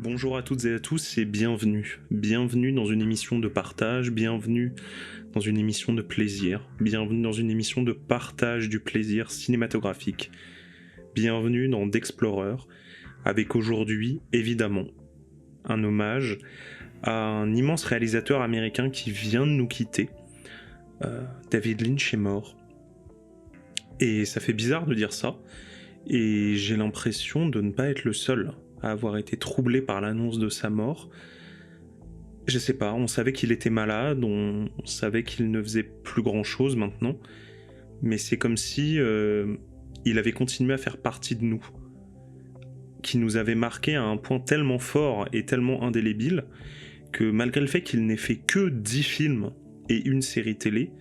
Bonjour à toutes et à tous et bienvenue. Bienvenue dans une émission de partage, bienvenue dans une émission de plaisir, bienvenue dans une émission de partage du plaisir cinématographique. Bienvenue dans D'Explorer, avec aujourd'hui, évidemment, un hommage à un immense réalisateur américain qui vient de nous quitter. David Lynch est mort. Et ça fait bizarre de dire ça, et j'ai l'impression de ne pas être le seul à avoir été troublé par l'annonce de sa mort. Je sais pas, on savait qu'il était malade, on savait qu'il ne faisait plus grand chose maintenant, mais c'est comme si il avait continué à faire partie de nous, qui nous avait marqué à un point tellement fort et tellement indélébile, que malgré le fait qu'il n'ait fait que 10 films et une série télé,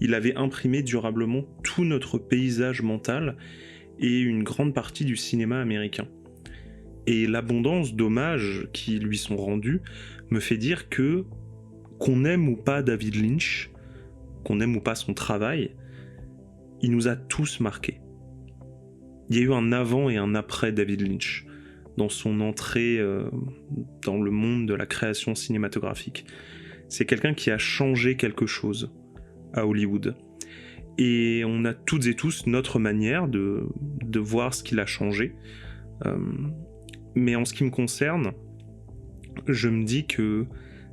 il avait imprimé durablement tout notre paysage mental et une grande partie du cinéma américain. Et l'abondance d'hommages qui lui sont rendus me fait dire que, qu'on aime ou pas David Lynch, qu'on aime ou pas son travail, il nous a tous marqués. Il y a eu un avant et un après David Lynch, dans son entrée dans le monde de la création cinématographique. C'est quelqu'un qui a changé quelque chose à Hollywood. Et on a toutes et tous notre manière de voir ce qu'il a changé. Mais en ce qui me concerne, je me dis que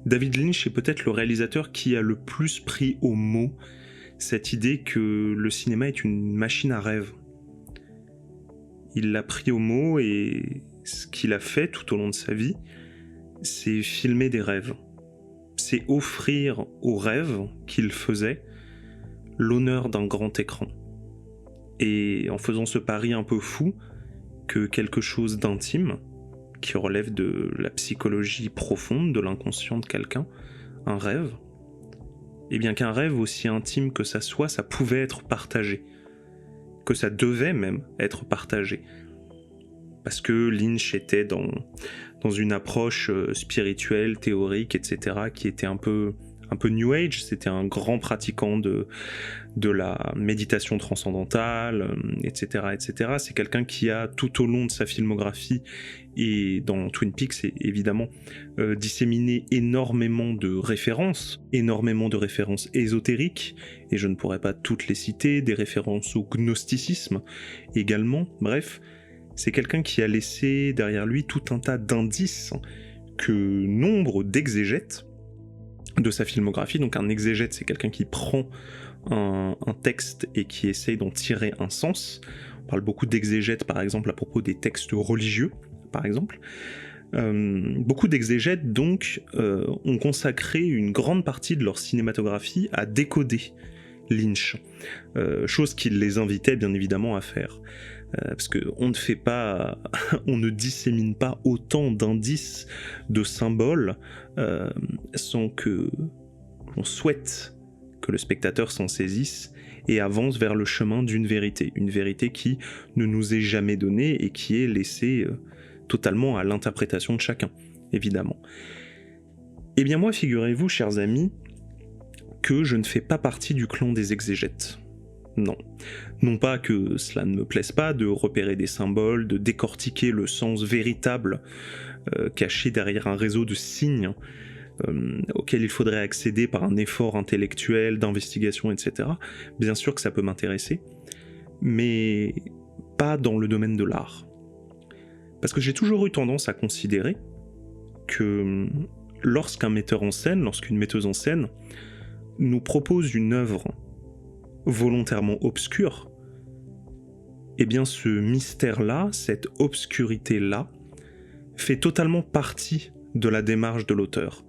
David Lynch est peut-être le réalisateur qui a le plus pris au mot cette idée que le cinéma est une machine à rêve. Il l'a pris au mot et ce qu'il a fait tout au long de sa vie, c'est filmer des rêves. C'est offrir aux rêves qu'il faisait l'honneur d'un grand écran. Et en faisant ce pari un peu fou que quelque chose d'intime, qui relève de la psychologie profonde, de l'inconscient de quelqu'un, un rêve, et bien qu'un rêve aussi intime que ça soit, ça pouvait être partagé, que ça devait même être partagé. Parce que Lynch était dans une approche spirituelle, théorique, etc., qui était un peu New Age. C'était un grand pratiquant de la méditation transcendantale, etc., etc. C'est quelqu'un qui a, tout au long de sa filmographie, et dans Twin Peaks, évidemment, disséminé énormément de références ésotériques, et je ne pourrais pas toutes les citer, des références au gnosticisme également, bref. C'est quelqu'un qui a laissé derrière lui tout un tas d'indices que nombre d'exégètes de sa filmographie, donc un exégète, c'est quelqu'un qui prend un texte et qui essaye d'en tirer un sens. On parle beaucoup d'exégètes, par exemple, à propos des textes religieux, par exemple. Beaucoup d'exégètes, donc, ont consacré une grande partie de leur cinématographie à décoder Lynch, chose qu'il les invitait bien évidemment à faire. Parce qu'on ne fait pas, on ne dissémine pas autant d'indices, de symboles, sans que on souhaite que le spectateur s'en saisisse et avance vers le chemin d'une vérité. Une vérité qui ne nous est jamais donnée et qui est laissée totalement à l'interprétation de chacun, évidemment. Eh bien moi, figurez-vous, chers amis, que je ne fais pas partie du clan des exégètes. Non. Non pas que cela ne me plaise pas de repérer des symboles, de décortiquer le sens véritable caché derrière un réseau de signes auquel il faudrait accéder par un effort intellectuel, d'investigation, etc. Bien sûr que ça peut m'intéresser, mais pas dans le domaine de l'art. Parce que j'ai toujours eu tendance à considérer que lorsqu'un metteur en scène, lorsqu'une metteuse en scène nous propose une œuvre volontairement obscure, eh bien ce mystère-là, cette obscurité-là, fait totalement partie de la démarche de l'auteur.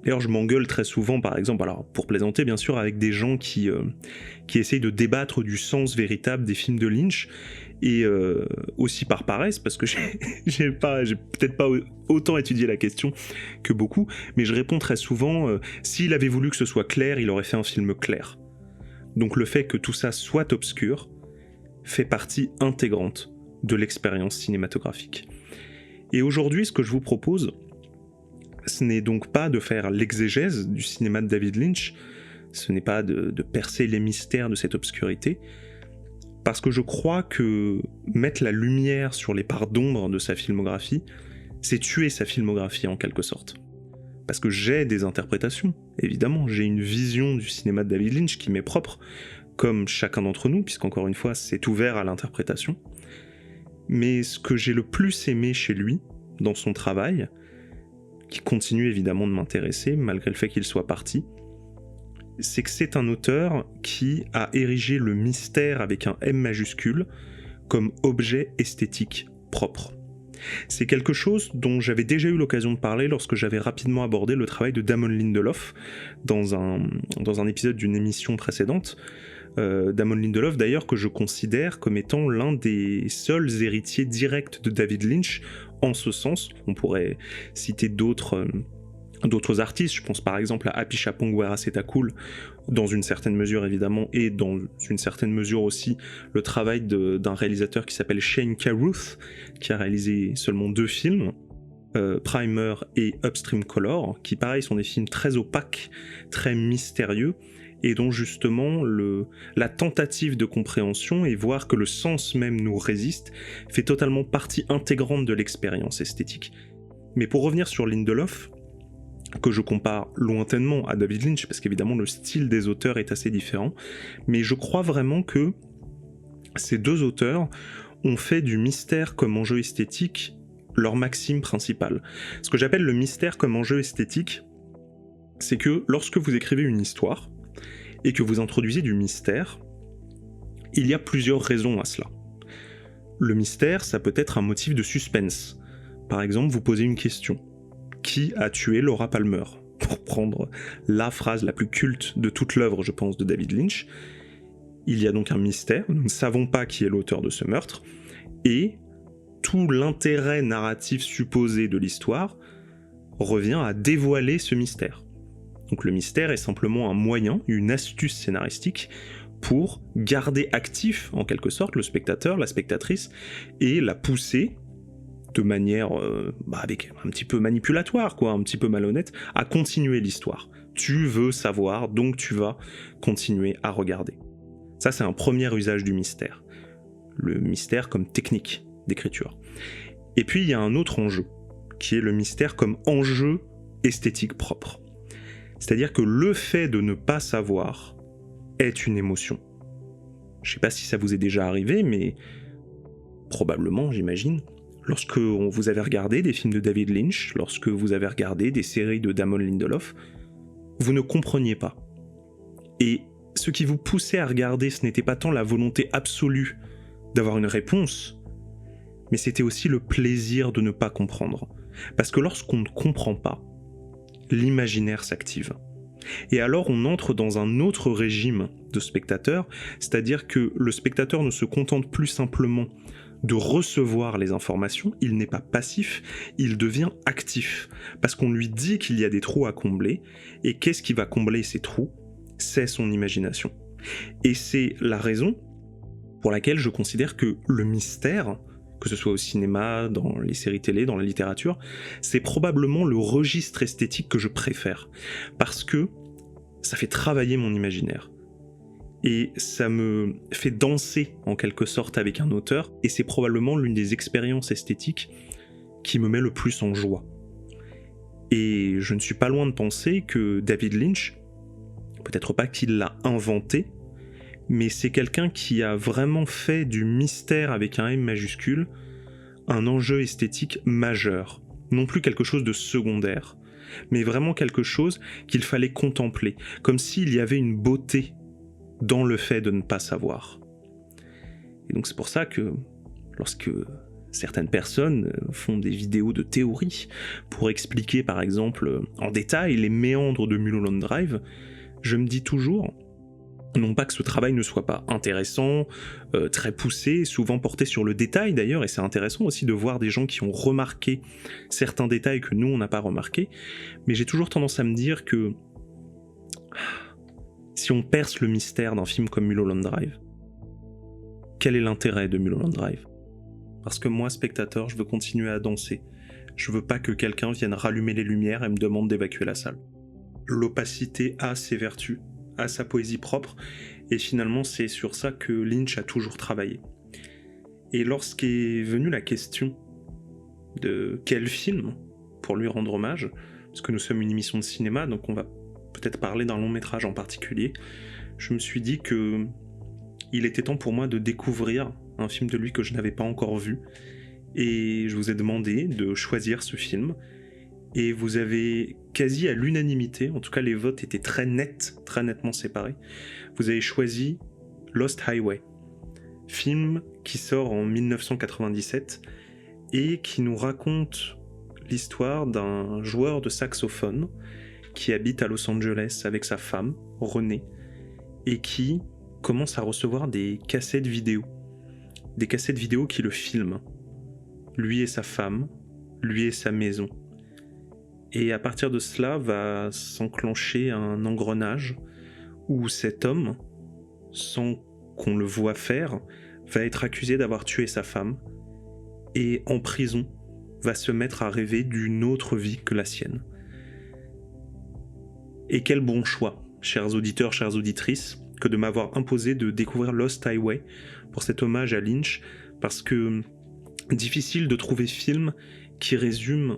D'ailleurs, je m'engueule très souvent, par exemple, alors pour plaisanter bien sûr, avec des gens qui essayent de débattre du sens véritable des films de Lynch, et aussi par paresse, parce que j'ai peut-être pas autant étudié la question que beaucoup, mais je réponds très souvent, s'il avait voulu que ce soit clair, il aurait fait un film clair. Donc le fait que tout ça soit obscur fait partie intégrante de l'expérience cinématographique. Et aujourd'hui, ce que je vous propose, ce n'est donc pas de faire l'exégèse du cinéma de David Lynch, ce n'est pas de percer les mystères de cette obscurité, parce que je crois que mettre la lumière sur les parts d'ombre de sa filmographie, c'est tuer sa filmographie en quelque sorte. Parce que j'ai des interprétations, évidemment, j'ai une vision du cinéma de David Lynch qui m'est propre, comme chacun d'entre nous, puisqu'encore une fois, c'est ouvert à l'interprétation. Mais ce que j'ai le plus aimé chez lui, dans son travail, qui continue évidemment de m'intéresser, malgré le fait qu'il soit parti, c'est que c'est un auteur qui a érigé le mystère avec un M majuscule comme objet esthétique propre. C'est quelque chose dont j'avais déjà eu l'occasion de parler lorsque j'avais rapidement abordé le travail de Damon Lindelof dans un épisode d'une émission précédente. Damon Lindelof d'ailleurs que je considère comme étant l'un des seuls héritiers directs de David Lynch en ce sens. On pourrait citer d'autres artistes, je pense par exemple à Apichatpong Weerasethakul, dans une certaine mesure évidemment, et dans une certaine mesure aussi le travail d'un réalisateur qui s'appelle Shane Carruth, qui a réalisé seulement 2 films, Primer et Upstream Color, qui pareil sont des films très opaques, très mystérieux, et dont justement la tentative de compréhension et voir que le sens même nous résiste fait totalement partie intégrante de l'expérience esthétique. Mais pour revenir sur Lindelof, que je compare lointainement à David Lynch, parce qu'évidemment le style des auteurs est assez différent, mais je crois vraiment que ces 2 auteurs ont fait du mystère comme enjeu esthétique leur maxime principale. Ce que j'appelle le mystère comme enjeu esthétique, c'est que lorsque vous écrivez une histoire, et que vous introduisez du mystère, il y a plusieurs raisons à cela. Le mystère, ça peut être un motif de suspense. Par exemple, vous posez une question. Qui a tué Laura Palmer ? Pour prendre la phrase la plus culte de toute l'œuvre, je pense, de David Lynch. Il y a donc un mystère, nous ne savons pas qui est l'auteur de ce meurtre, et tout l'intérêt narratif supposé de l'histoire revient à dévoiler ce mystère. Donc le mystère est simplement un moyen, une astuce scénaristique pour garder actif, en quelque sorte, le spectateur, la spectatrice, et la pousser de manière avec un petit peu manipulatoire, un petit peu malhonnête, à continuer l'histoire. Tu veux savoir, donc tu vas continuer à regarder. Ça, c'est un premier usage du mystère. Le mystère comme technique d'écriture. Et puis, il y a un autre enjeu, qui est le mystère comme enjeu esthétique propre. C'est-à-dire que le fait de ne pas savoir est une émotion. Je ne sais pas si ça vous est déjà arrivé, mais probablement, j'imagine, lorsque vous avez regardé des films de David Lynch, lorsque vous avez regardé des séries de Damon Lindelof, vous ne compreniez pas. Et ce qui vous poussait à regarder, ce n'était pas tant la volonté absolue d'avoir une réponse, mais c'était aussi le plaisir de ne pas comprendre. Parce que lorsqu'on ne comprend pas, l'imaginaire s'active. Et alors on entre dans un autre régime de spectateur, c'est-à-dire que le spectateur ne se contente plus simplement de recevoir les informations, il n'est pas passif, il devient actif. Parce qu'on lui dit qu'il y a des trous à combler, et qu'est-ce qui va combler ces trous ? C'est son imagination. Et c'est la raison pour laquelle je considère que le mystère, que ce soit au cinéma, dans les séries télé, dans la littérature, c'est probablement le registre esthétique que je préfère. Parce que ça fait travailler mon imaginaire. Et ça me fait danser en quelque sorte avec un auteur, et c'est probablement l'une des expériences esthétiques qui me met le plus en joie. Et je ne suis pas loin de penser que David Lynch, peut-être pas qu'il l'a inventé, mais c'est quelqu'un qui a vraiment fait du mystère avec un M majuscule un enjeu esthétique majeur, non plus quelque chose de secondaire, mais vraiment quelque chose qu'il fallait contempler, comme s'il y avait une beauté dans le fait de ne pas savoir. Et donc c'est pour ça que lorsque certaines personnes font des vidéos de théorie pour expliquer par exemple en détail les méandres de Mulholland Drive, je me dis toujours, non pas que ce travail ne soit pas intéressant, très poussé, souvent porté sur le détail d'ailleurs, et c'est intéressant aussi de voir des gens qui ont remarqué certains détails que nous on n'a pas remarqués, mais j'ai toujours tendance à me dire que si on perce le mystère d'un film comme Mulholland Drive, quel est l'intérêt de Mulholland Drive ? Parce que moi, spectateur, je veux continuer à danser. Je veux pas que quelqu'un vienne rallumer les lumières et me demande d'évacuer la salle. L'opacité a ses vertus, a sa poésie propre, et finalement c'est sur ça que Lynch a toujours travaillé. Et lorsqu'est venue la question de quel film pour lui rendre hommage, parce que nous sommes une émission de cinéma, donc on va peut-être parler d'un long métrage en particulier. Je me suis dit que il était temps pour moi de découvrir un film de lui que je n'avais pas encore vu, et je vous ai demandé de choisir ce film, et vous avez quasi à l'unanimité, en tout cas les votes étaient très nettement séparés, vous avez choisi Lost Highway, film qui sort en 1997 et qui nous raconte l'histoire d'un joueur de saxophone qui habite à Los Angeles avec sa femme, Renée, et qui commence à recevoir des cassettes vidéo qui le filment, lui et sa femme, lui et sa maison. Et à partir de cela va s'enclencher un engrenage où cet homme, sans qu'on le voie faire, va être accusé d'avoir tué sa femme et en prison va se mettre à rêver d'une autre vie que la sienne. Et quel bon choix, chers auditeurs, chères auditrices, que de m'avoir imposé de découvrir Lost Highway pour cet hommage à Lynch, parce que difficile de trouver film qui résume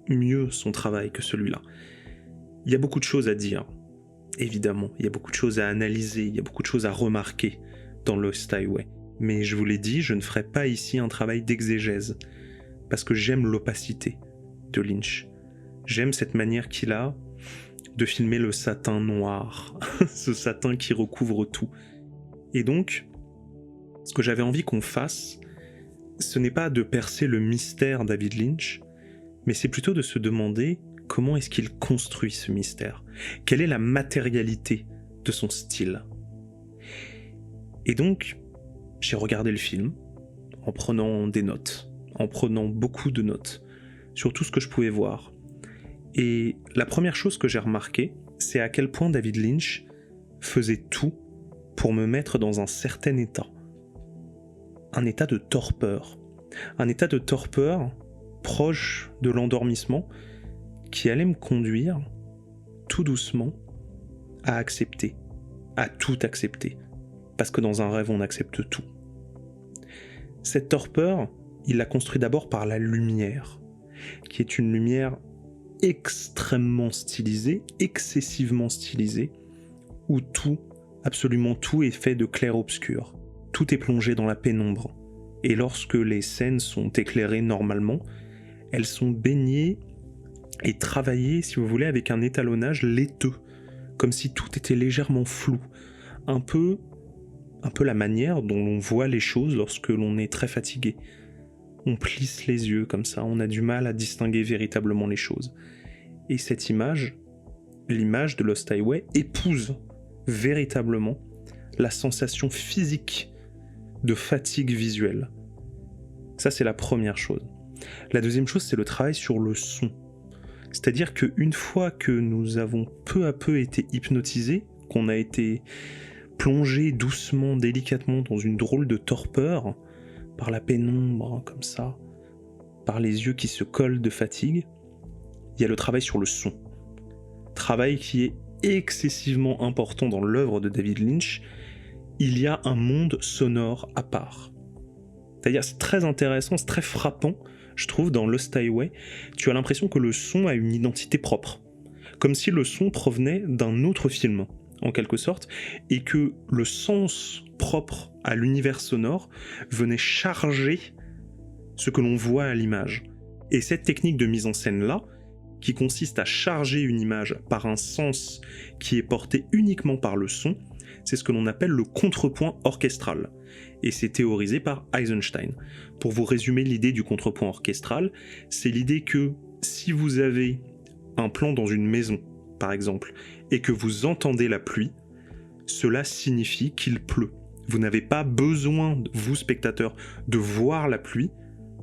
mieux son travail que celui-là. Il y a beaucoup de choses à dire, évidemment, il y a beaucoup de choses à analyser, il y a beaucoup de choses à remarquer dans Lost Highway. Mais je vous l'ai dit, je ne ferai pas ici un travail d'exégèse, parce que j'aime l'opacité de Lynch. J'aime cette manière qu'il a de filmer le satin noir, ce satin qui recouvre tout. Et donc, ce que j'avais envie qu'on fasse, ce n'est pas de percer le mystère David Lynch, mais c'est plutôt de se demander comment est-ce qu'il construit ce mystère. Quelle est la matérialité de son style? Et donc, j'ai regardé le film en prenant des notes, en prenant beaucoup de notes sur tout ce que je pouvais voir. Et la première chose que j'ai remarqué, c'est à quel point David Lynch faisait tout pour me mettre dans un certain état. Un état de torpeur. Un état de torpeur proche de l'endormissement qui allait me conduire tout doucement à accepter, à tout accepter. Parce que dans un rêve, on accepte tout. Cette torpeur, il l'a construite d'abord par la lumière, qui est une lumière extrêmement stylisée, excessivement stylisée, où tout, absolument tout est fait de clair-obscur. Tout est plongé dans la pénombre. Et lorsque les scènes sont éclairées normalement, elles sont baignées et travaillées, si vous voulez, avec un étalonnage laiteux, comme si tout était légèrement flou, un peu la manière dont l'on voit les choses lorsque l'on est très fatigué. On plisse les yeux comme ça, on a du mal à distinguer véritablement les choses. Et cette image, l'image de Lost Highway, épouse véritablement la sensation physique de fatigue visuelle. Ça, c'est la première chose. La deuxième chose, c'est le travail sur le son. C'est-à-dire qu'une fois que nous avons peu à peu été hypnotisés, qu'on a été plongé doucement, délicatement dans une drôle de torpeur, par la pénombre, comme ça, par les yeux qui se collent de fatigue, il y a le travail sur le son. Travail qui est excessivement important dans l'œuvre de David Lynch. Il y a un monde sonore à part. C'est-à-dire, c'est très intéressant, c'est très frappant, je trouve, dans Lost Highway. Tu as l'impression que le son a une identité propre. Comme si le son provenait d'un autre film, en quelque sorte, et que le sens propre à l'univers sonore venait charger ce que l'on voit à l'image. Et cette technique de mise en scène-là, qui consiste à charger une image par un sens qui est porté uniquement par le son, c'est ce que l'on appelle le contrepoint orchestral. Et c'est théorisé par Eisenstein. Pour vous résumer l'idée du contrepoint orchestral, c'est l'idée que si vous avez un plan dans une maison, par exemple, et que vous entendez la pluie, cela signifie qu'il pleut. Vous n'avez pas besoin, vous spectateurs, de voir la pluie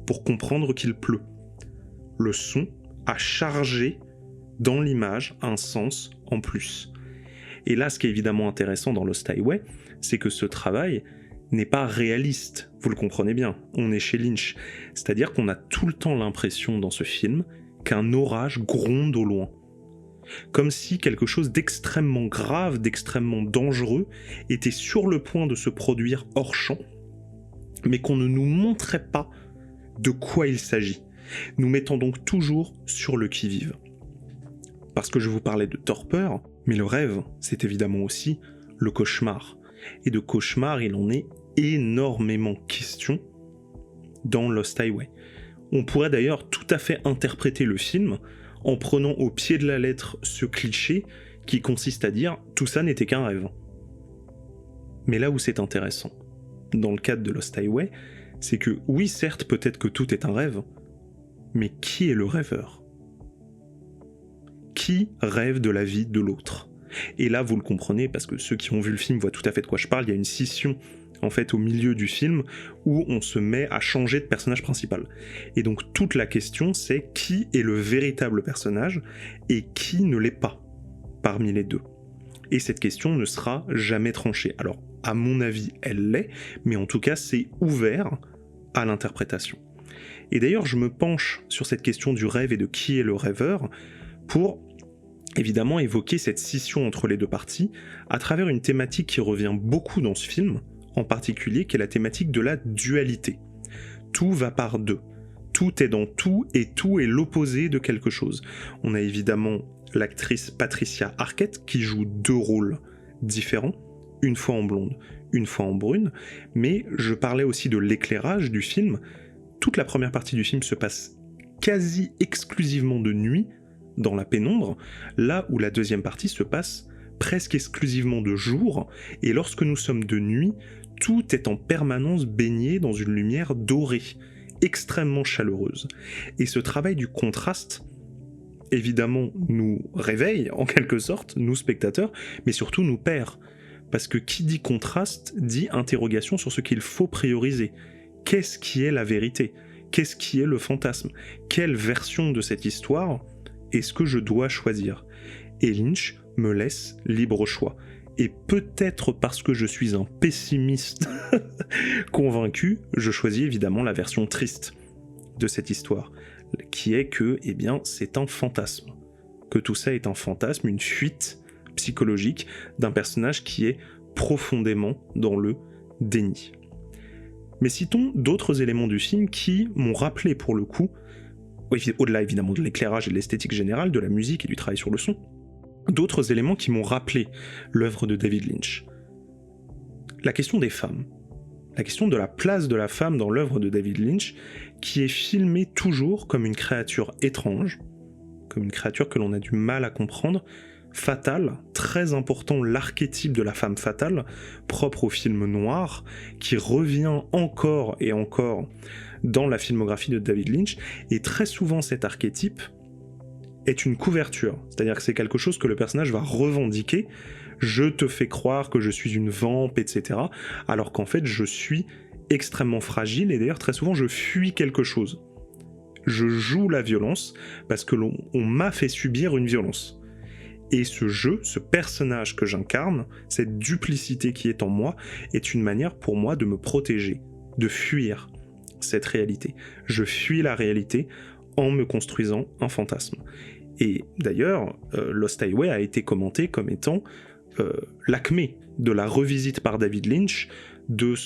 pour comprendre qu'il pleut. Le son a chargé dans l'image un sens en plus. Et là, ce qui est évidemment intéressant dans Lost Highway, c'est que ce travail n'est pas réaliste, vous le comprenez bien, on est chez Lynch. C'est-à-dire qu'on a tout le temps l'impression dans ce film qu'un orage gronde au loin. Comme si quelque chose d'extrêmement grave, d'extrêmement dangereux était sur le point de se produire hors champ, mais qu'on ne nous montrait pas de quoi il s'agit. nous mettant donc toujours sur le qui-vive. Parce que je vous parlais de torpeur, mais le rêve, c'est évidemment aussi le cauchemar. Et de cauchemar, il en est énormément question dans Lost Highway. On pourrait d'ailleurs tout à fait interpréter le film en prenant au pied de la lettre ce cliché qui consiste à dire « tout ça n'était qu'un rêve ». Mais là où c'est intéressant, dans le cadre de Lost Highway, c'est que oui, certes, peut-être que tout est un rêve, mais qui est le rêveur ? Qui rêve de la vie de l'autre ? Et là, vous le comprenez, parce que ceux qui ont vu le film voient tout à fait de quoi je parle, il y a une scission, en fait, au milieu du film, où on se met à changer de personnage principal. Et donc, toute la question, c'est qui est le véritable personnage, et qui ne l'est pas, parmi les deux. Et cette question ne sera jamais tranchée. Alors, à mon avis, elle l'est, mais en tout cas, c'est ouvert à l'interprétation. Et d'ailleurs, je me penche sur cette question du rêve et de qui est le rêveur, pour évidemment évoquer cette scission entre les deux parties à travers une thématique qui revient beaucoup dans ce film, en particulier qui est la thématique de la dualité. Tout va par deux. Tout est dans tout et tout est l'opposé de quelque chose. On a évidemment l'actrice Patricia Arquette qui joue deux rôles différents, une fois en blonde, une fois en brune, mais je parlais aussi de l'éclairage du film. Toute la première partie du film se passe quasi exclusivement de nuit, dans la pénombre, là où la deuxième partie se passe presque exclusivement de jour, et lorsque nous sommes de nuit, tout est en permanence baigné dans une lumière dorée, extrêmement chaleureuse. Et ce travail du contraste, évidemment, nous réveille, en quelque sorte, nous spectateurs, mais surtout nous perd. Parce que qui dit contraste, dit interrogation sur ce qu'il faut prioriser. Qu'est-ce qui est la vérité ? Qu'est-ce qui est le fantasme ? Quelle version de cette histoire est-ce que je dois choisir ? Et Lynch me laisse libre choix. Et peut-être parce que je suis un pessimiste convaincu, je choisis évidemment la version triste de cette histoire, qui est que, eh bien, c'est un fantasme. Que tout ça est un fantasme, une fuite psychologique d'un personnage qui est profondément dans le déni. Mais citons d'autres éléments du film qui m'ont rappelé pour le coup, au-delà évidemment de l'éclairage et de l'esthétique générale, de la musique et du travail sur le son, d'autres éléments qui m'ont rappelé l'œuvre de David Lynch. La question des femmes. La question de la place de la femme dans l'œuvre de David Lynch, qui est filmée toujours comme une créature étrange, comme une créature que l'on a du mal à comprendre, fatale, très important l'archétype de la femme fatale, propre au film noir, qui revient encore et encore dans la filmographie de David Lynch, et très souvent cet archétype est une couverture, c'est-à-dire que c'est quelque chose que le personnage va revendiquer, je te fais croire que je suis une vampe, etc., alors qu'en fait je suis extrêmement fragile, et d'ailleurs très souvent je fuis quelque chose. Je joue la violence parce que on m'a fait subir une violence. Et ce jeu, ce personnage que j'incarne, cette duplicité qui est en moi, est une manière pour moi de me protéger, de fuir cette réalité. Je fuis la réalité en me construisant un fantasme. Et d'ailleurs, Lost Highway a été commenté comme étant l'acmé de la revisite par David Lynch du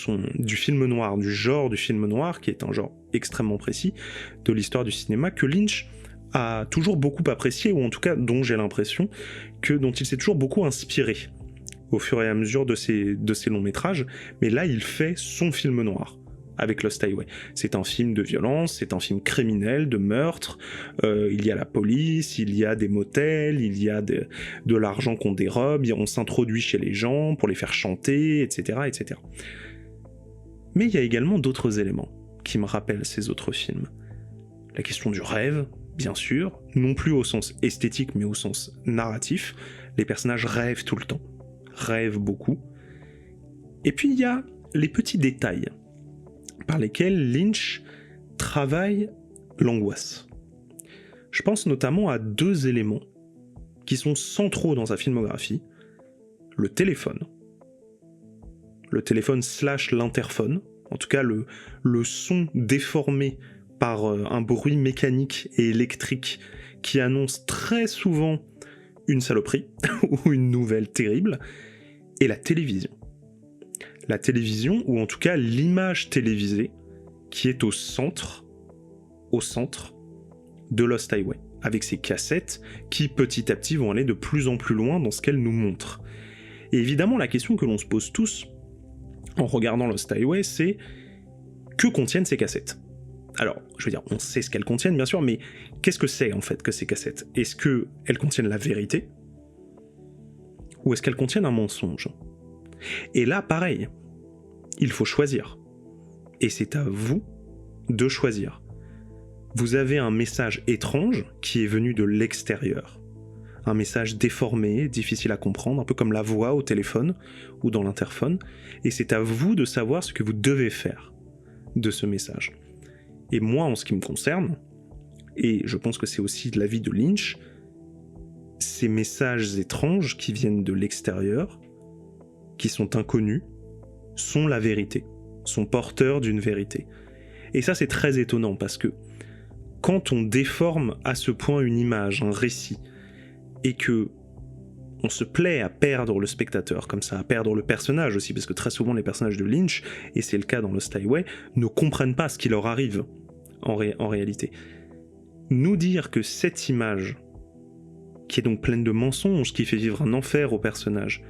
film noir, du genre du film noir, qui est un genre extrêmement précis de l'histoire du cinéma, que Lynch a toujours beaucoup apprécié, ou en tout cas dont j'ai l'impression dont il s'est toujours beaucoup inspiré au fur et à mesure de ses longs métrages, mais là il fait son film noir avec Lost Highway. C'est un film de violence, c'est un film criminel, de meurtre, il y a la police, il y a des motels, il y a de l'argent qu'on dérobe, on s'introduit chez les gens pour les faire chanter, etc., etc. Mais il y a également d'autres éléments qui me rappellent ces autres films. La question du rêve, bien sûr, non plus au sens esthétique, mais au sens narratif. Les personnages rêvent tout le temps, rêvent beaucoup. Et puis il y a les petits détails par lesquels Lynch travaille l'angoisse. Je pense notamment à deux éléments qui sont centraux dans sa filmographie. Le téléphone / l'interphone, en tout cas le son déformé par un bruit mécanique et électrique qui annonce très souvent une saloperie ou une nouvelle terrible, et la télévision. La télévision, ou en tout cas l'image télévisée, qui est au centre au centre de Lost Highway, avec ces cassettes qui petit à petit vont aller de plus en plus loin dans ce qu'elles nous montrent. Et évidemment, la question que l'on se pose tous en regardant Lost Highway, c'est que contiennent ces cassettes? Alors, je veux dire, on sait ce qu'elles contiennent, bien sûr, mais qu'est-ce que c'est en fait que ces cassettes? Est-ce qu'elles contiennent la vérité? Ou est-ce qu'elles contiennent un mensonge? Et là, pareil, il faut choisir. Et c'est à vous de choisir. Vous avez un message étrange qui est venu de l'extérieur. Un message déformé, difficile à comprendre, un peu comme la voix au téléphone ou dans l'interphone, et c'est à vous de savoir ce que vous devez faire de ce message. Et moi, en ce qui me concerne, et je pense que c'est aussi de l'avis de Lynch, ces messages étranges qui viennent de l'extérieur, qui sont inconnus, sont la vérité, sont porteurs d'une vérité. Et ça, c'est très étonnant, parce que quand on déforme à ce point une image, un récit, et que on se plaît à perdre le spectateur comme ça, à perdre le personnage aussi, parce que très souvent les personnages de Lynch, et c'est le cas dans Lost Highway, ne comprennent pas ce qui leur arrive en réalité. Nous dire que cette image, qui est donc pleine de mensonges, qui fait vivre un enfer au personnage,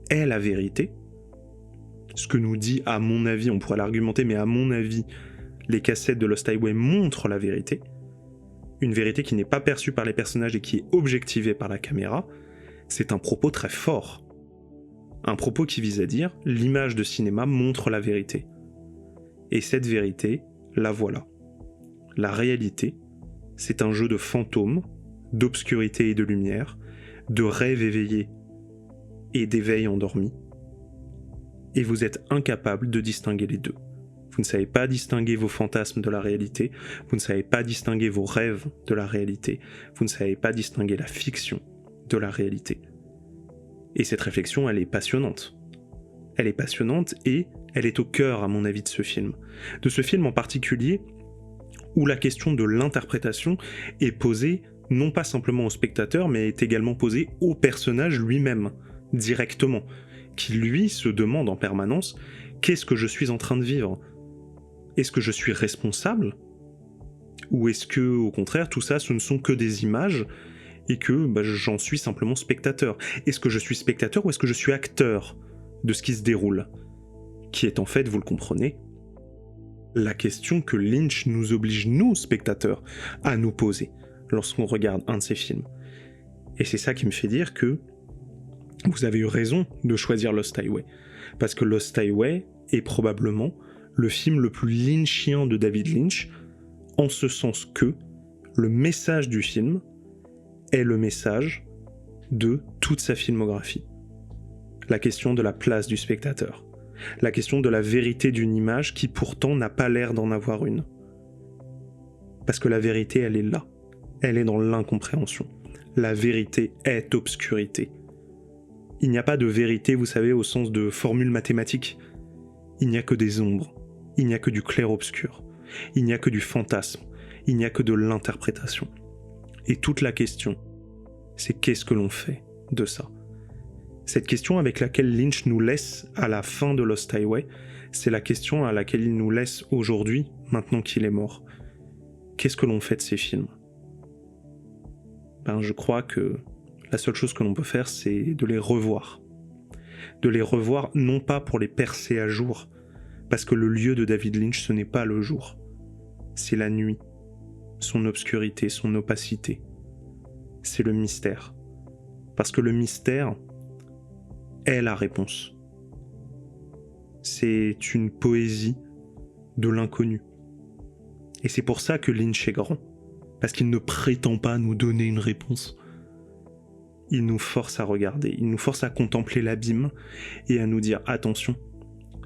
est la vérité, ce que nous dit, à mon avis, on pourrait l'argumenter, mais à mon avis, les cassettes de Lost Highway montrent la vérité, une vérité qui n'est pas perçue par les personnages et qui est objectivée par la caméra, c'est un propos très fort. Un propos qui vise à dire « l'image de cinéma montre la vérité ». Et cette vérité, la voilà. La réalité, c'est un jeu de fantômes, d'obscurité et de lumière, de rêve éveillé et d'éveil endormi. Et vous êtes incapable de distinguer les deux. Vous ne savez pas distinguer vos fantasmes de la réalité, vous ne savez pas distinguer vos rêves de la réalité, vous ne savez pas distinguer la fiction de la réalité. Et cette réflexion, elle est passionnante. Elle est passionnante et elle est au cœur, à mon avis, de ce film. De ce film en particulier, où la question de l'interprétation est posée non pas simplement au spectateur, mais est également posée au personnage lui-même, directement, qui lui se demande en permanence « qu'est-ce que je suis en train de vivre ? Est-ce que je suis responsable ? Ou est-ce que, au contraire, tout ça, ce ne sont que des images et que j'en suis simplement spectateur. Est-ce que je suis spectateur ou est-ce que je suis acteur de ce qui se déroule ? Qui est en fait, vous le comprenez, la question que Lynch nous oblige, nous, spectateurs, à nous poser lorsqu'on regarde un de ses films. Et c'est ça qui me fait dire que vous avez eu raison de choisir Lost Highway. Parce que Lost Highway est probablement le film le plus lynchien de David Lynch, en ce sens que le message du film est le message de toute sa filmographie. La question de la place du spectateur. La question de la vérité d'une image qui pourtant n'a pas l'air d'en avoir une. Parce que la vérité, elle est là. Elle est dans l'incompréhension. La vérité est obscurité. Il n'y a pas de vérité, vous savez, au sens de formule mathématique. Il n'y a que des ombres. Il n'y a que du clair-obscur. Il n'y a que du fantasme. Il n'y a que de l'interprétation. Et toute la question, c'est qu'est-ce que l'on fait de ça ? Cette question avec laquelle Lynch nous laisse à la fin de Lost Highway, c'est la question à laquelle il nous laisse aujourd'hui, maintenant qu'il est mort. Qu'est-ce que l'on fait de ces films ? Je crois que la seule chose que l'on peut faire, c'est de les revoir. De les revoir, non pas pour les percer à jour, parce que le lieu de David Lynch, ce n'est pas le jour. C'est la nuit, son obscurité, son opacité. C'est le mystère. Parce que le mystère est la réponse. C'est une poésie de l'inconnu. Et c'est pour ça que Lynch est grand. Parce qu'il ne prétend pas nous donner une réponse. Il nous force à regarder, il nous force à contempler l'abîme et à nous dire « Attention,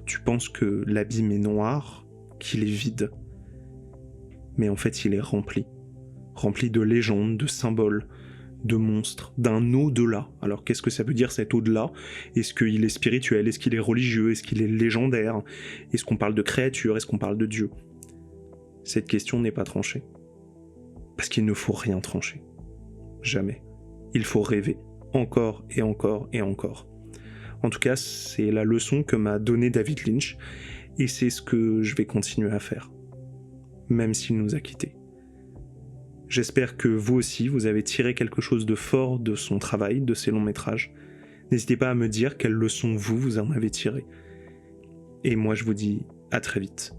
tu penses que l'abîme est noir, qu'il est vide. Mais en fait, il est rempli. Rempli de légendes, de symboles, de monstres, d'un au-delà. Alors qu'est-ce que ça veut dire cet au-delà ? Est-ce qu'il est spirituel ? Est-ce qu'il est religieux ? Est-ce qu'il est légendaire ? Est-ce qu'on parle de créature ? Est-ce qu'on parle de Dieu ? Cette question n'est pas tranchée. Parce qu'il ne faut rien trancher. Jamais. Il faut rêver. Encore et encore et encore. En tout cas, c'est la leçon que m'a donnée David Lynch, et c'est ce que je vais continuer à faire. Même s'il nous a quittés. J'espère que vous aussi, vous avez tiré quelque chose de fort de son travail, de ses longs métrages. N'hésitez pas à me dire quelles leçons vous en avez tirées. Et moi je vous dis à très vite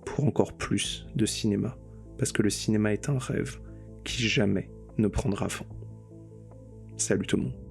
pour encore plus de cinéma, parce que le cinéma est un rêve qui jamais ne prendra fin. Salut tout le monde.